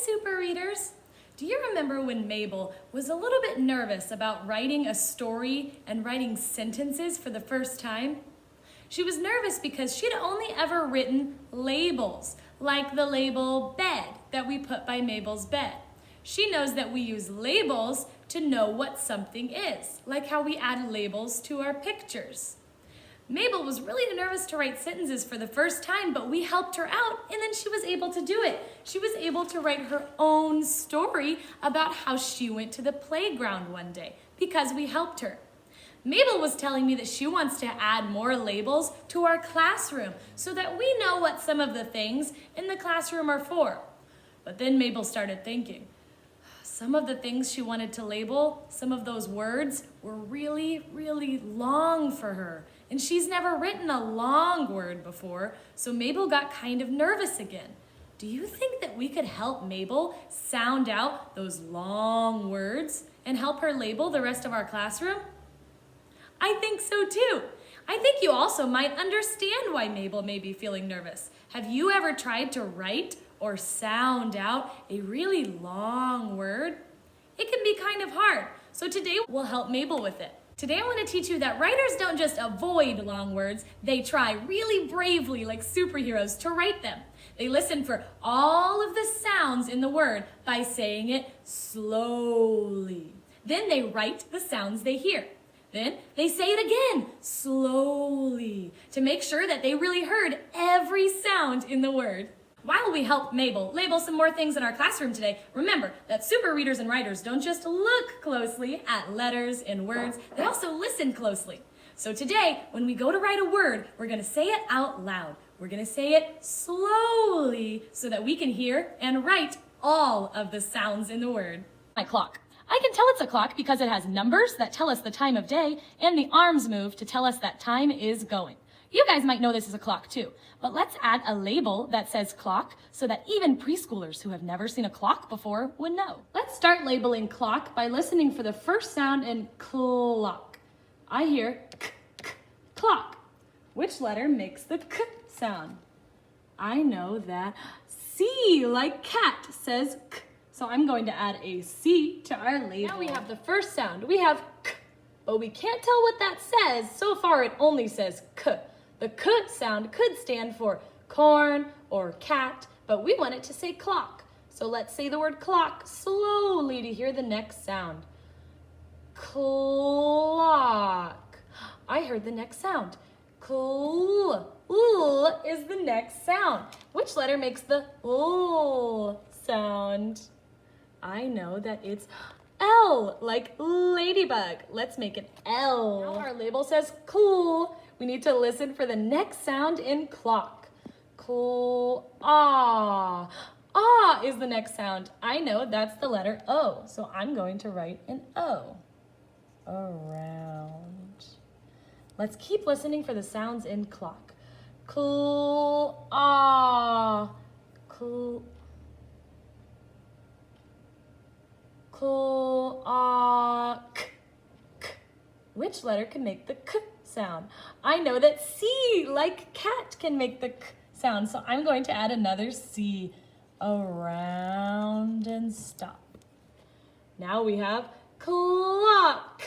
super readers. Do you remember when Mabel was a little bit nervous about writing a story and writing sentences for the first time? She was nervous because she'd only ever written labels, like the label bed that we put by Mabel's bed. She knows that we use labels to know what something is, like how we add labels to our pictures. Mabel was really nervous to write sentences for the first time, but we helped her out and then she was able to do it. She was able to write her own story about how she went to the playground one day because we helped her. Mabel was telling me that she wants to add more labels to our classroom so that we know what some of the things in the classroom are for. But then Mabel started thinking, some of the things she wanted to label, some of those words were really, really long for her. And she's never written a long word before, so Mabel got kind of nervous again. Do you think that we could help Mabel sound out those long words and help her label the rest of our classroom? I think so too. I think you also might understand why Mabel may be feeling nervous. Have you ever tried to write or sound out a really long word? It can be kind of hard, so today we'll help Mabel with it. Today I want to teach you that writers don't just avoid long words, they try really bravely like superheroes to write them. They listen for all of the sounds in the word by saying it slowly. Then they write the sounds they hear. Then they say it again, slowly, to make sure that they really heard every sound in the word. While we help Mabel label some more things in our classroom today, remember that super readers and writers don't just look closely at letters and words, they also listen closely. So today, when we go to write a word, we're going to say it out loud. We're going to say it slowly so that we can hear and write all of the sounds in the word. My clock. I can tell it's a clock because it has numbers that tell us the time of day and the arms move to tell us that time is going. You guys might know this is a clock too, but let's add a label that says clock so that even preschoolers who have never seen a clock before would know. Let's start labeling clock by listening for the first sound in clock. I hear k, k, clock. Which letter makes the k sound? I know that C, like cat, says k. So I'm going to add a C to our label. Now we have the first sound. We have k, but we can't tell what that says. So far it only says k. The k sound could stand for corn or cat, but we want it to say clock. So let's say the word clock slowly to hear the next sound. Clock. I heard the next sound. L is the next sound. Which letter makes the L sound? I know that it's L, like ladybug. Let's make it L. Now our label says cool. We need to listen for the next sound in clock. Ah. Ah is the next sound. I know that's the letter O, so I'm going to write an O. Around. Let's keep listening for the sounds in clock. Ah. K. Which letter can make the k sound? I know that C, like cat, can make the k sound, so I'm going to add another C. Around and stop. Now we have clock.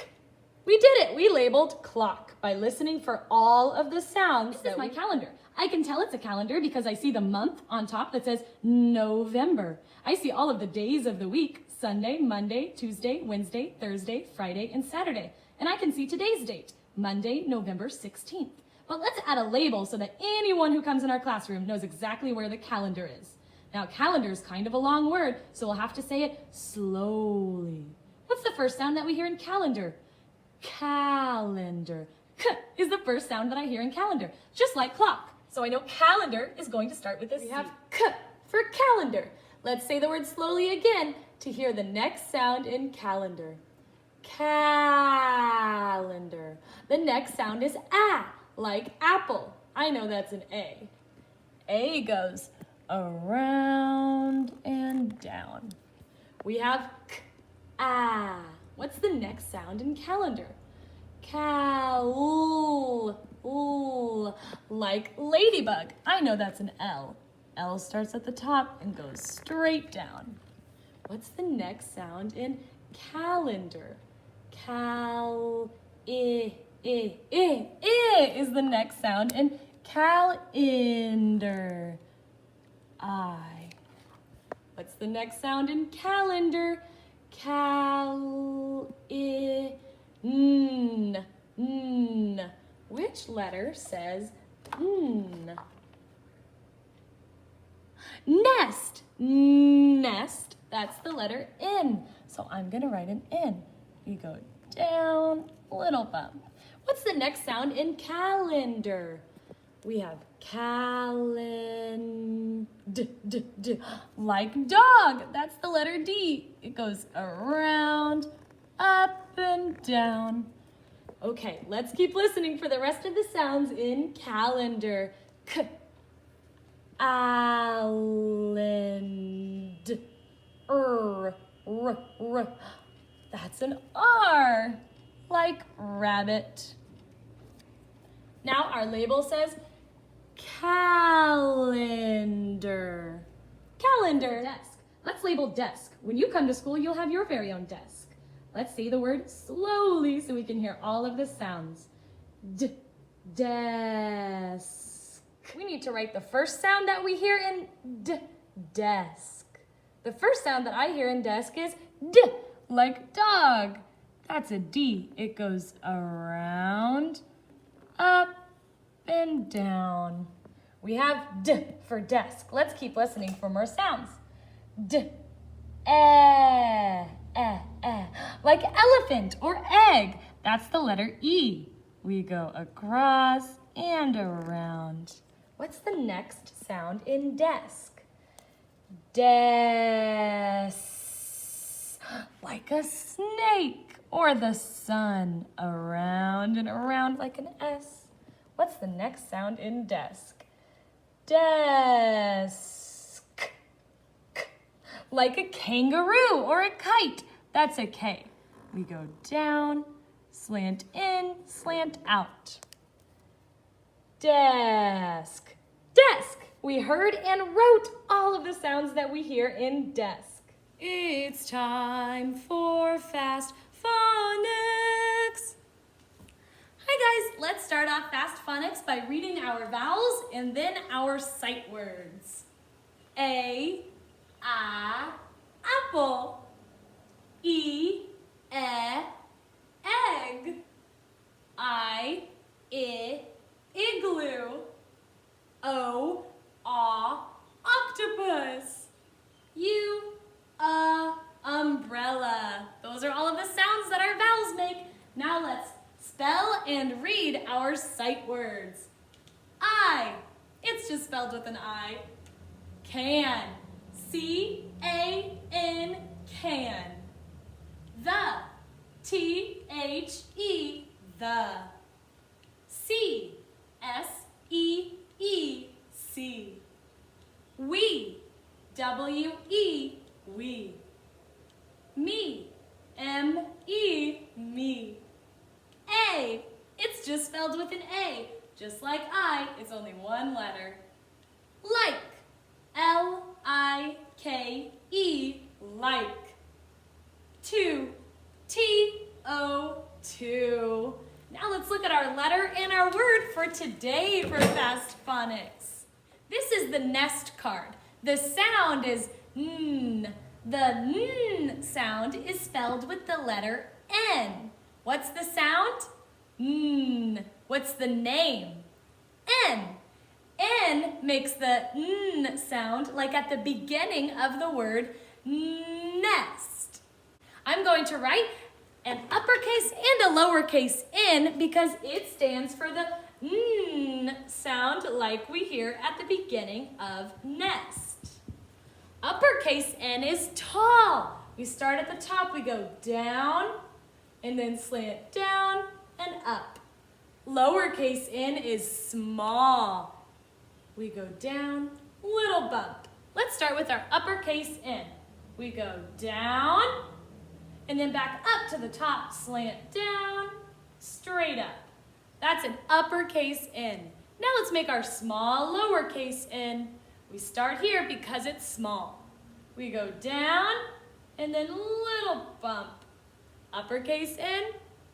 We did it. We labeled clock by listening for all of the sounds. This is my calendar. I can tell it's a calendar because I see the month on top that says November. I see all of the days of the week, Sunday, Monday, Tuesday, Wednesday, Thursday, Friday, and Saturday. And I can see today's date, Monday, November 16th. But let's add a label so that anyone who comes in our classroom knows exactly where the calendar is. Now, calendar is kind of a long word, so we'll have to say it slowly. What's the first sound that we hear in calendar? Calendar. K is the first sound that I hear in calendar, just like clock. So I know calendar is going to start with a C. We have K for calendar. Let's say the word slowly again to hear the next sound in calendar. Calendar. The next sound is A, like apple. I know that's an A. A goes around and down. We have K, A. What's the next sound in calendar? Cal, like ladybug. I know that's an L. L starts at the top and goes straight down. What's the next sound in calendar? I is the next sound in calendar. I. What's the next sound in calendar? N. Which letter says N? Nest. Nest. That's the letter N. So I'm going to write an N. We go down, little bump. What's the next sound in calendar? We have like dog. That's the letter D. It goes around, up and down. Okay, let's keep listening for the rest of the sounds in calendar. Island. That's an R, like rabbit. Now our label says calendar. Calendar. Desk. Let's label desk. When you come to school, you'll have your very own desk. Let's say the word slowly so we can hear all of the sounds. Desk. We need to write the first sound that we hear in desk. The first sound that I hear in desk is D, like dog. That's a D. It goes around, up, and down. We have D for desk. Let's keep listening for more sounds. D, like elephant or egg. That's the letter E. We go across and around. What's the next sound in desk? Desk. Like a snake or the sun. Around and around like an S. What's the next sound in desk? Desk. Like a kangaroo or a kite. That's a K. We go down, slant in, slant out. Desk. Desk. We heard and wrote all of the sounds that we hear in desk. It's time for Fast Phonics. Hi guys, let's start off Fast Phonics by reading our vowels and then our sight words. A, apple. E, egg. I, igloo. O, octopus. U, umbrella. Those are all of the sounds that our vowels make. Now let's spell and read our sight words. I, it's just spelled with an I. Can, C-A-N, can. The, T-H-E, the. See, S-E-E-C. We, W-E, we. Me, M-E, me. A, it's just spelled with an A. Just like I, it's only one letter. Like, L-I-K-E, like. Two, T-O-two. Now let's look at our letter and our word for today for Fast Phonics. This is the nest card. The sound is N. The N sound is spelled with the letter N. What's the sound? N. What's the name? N. N makes the N sound like at the beginning of the word nest. I'm going to write an uppercase and a lowercase n because it stands for the N sound like we hear at the beginning of nest. Uppercase N is tall. We start at the top, we go down, and then slant down and up. Lowercase n is small. We go down, little bump. Let's start with our uppercase N. We go down, and then back up to the top, slant down, straight up. That's an uppercase N. Now let's make our small lowercase n. We start here because it's small. We go down and then little bump. Uppercase N,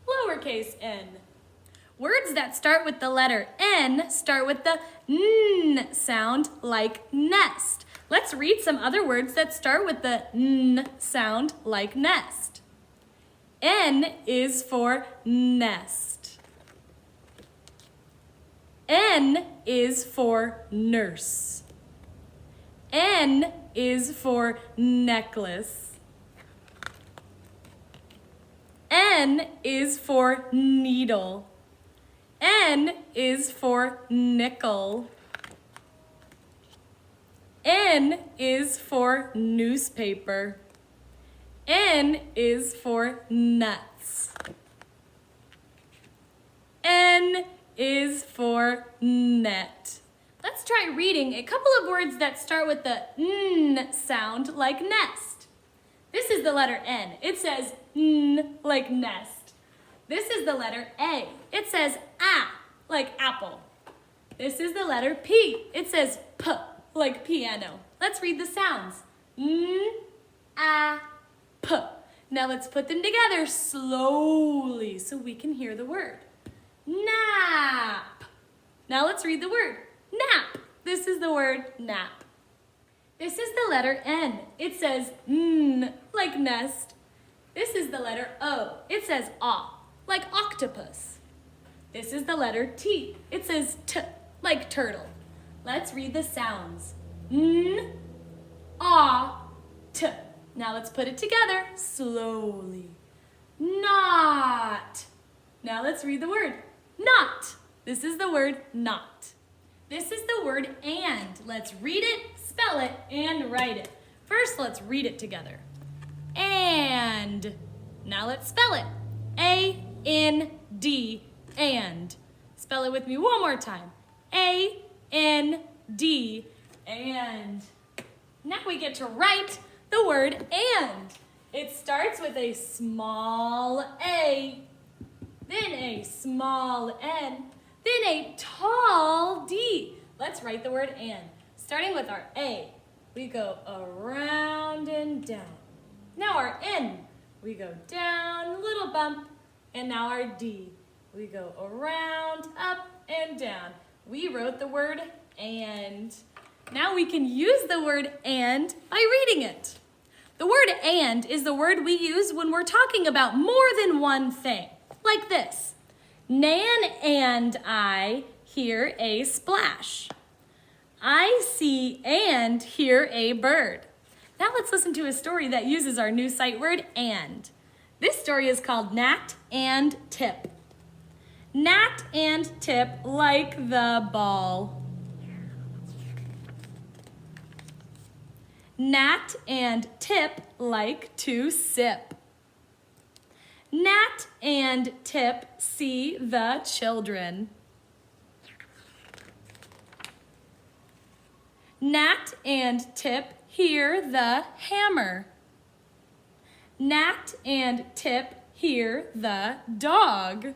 lowercase n. Words that start with the letter N start with the N sound, like nest. Let's read some other words that start with the N sound, like nest. N is for nest. N is for nurse. N is for necklace. N is for needle. N is for nickel. N is for newspaper. N is for nuts. N is for net. Let's try reading a couple of words that start with the N sound, like nest. This is the letter N. It says N, like nest. This is the letter A. It says A, like apple. This is the letter P. It says P, like piano. Let's read the sounds. N, A, P. Now let's put them together slowly so we can hear the word. Nap. Now let's read the word. Nap. This is the word nap. This is the letter N. It says N, like nest. This is the letter O. It says A, like octopus. This is the letter T. It says T, like turtle. Let's read the sounds. N, A, T. Now let's put it together slowly. Not. Now let's read the word. Not. This is the word not. This is the word and. Let's read it, spell it, and write it. First, let's read it together. And. Now let's spell it. A-N-D, and. Spell it with me one more time. A-N-D, and. Now we get to write the word and. It starts with a small A, then a small N, then a tall D. Let's write the word and. Starting with our A, we go around and down. Now our N, we go down, little bump, and now our D, we go around, up, and down. We wrote the word and. Now we can use the word and by reading it. The word and is the word we use when we're talking about more than one thing, like this. Nan and I hear a splash. I see and hear a bird. Now let's listen to a story that uses our new sight word and. This story is called Nat and Tip. Nat and Tip like the ball. Nat and Tip like to sip. Nat and Tip see the children. Nat and Tip hear the hammer. Nat and Tip hear the dog.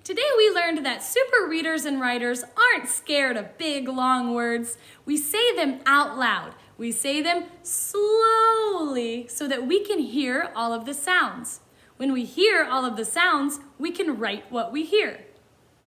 Today we learned that super readers and writers aren't scared of big, long words. We say them out loud. We say them slowly so that we can hear all of the sounds. When we hear all of the sounds, we can write what we hear.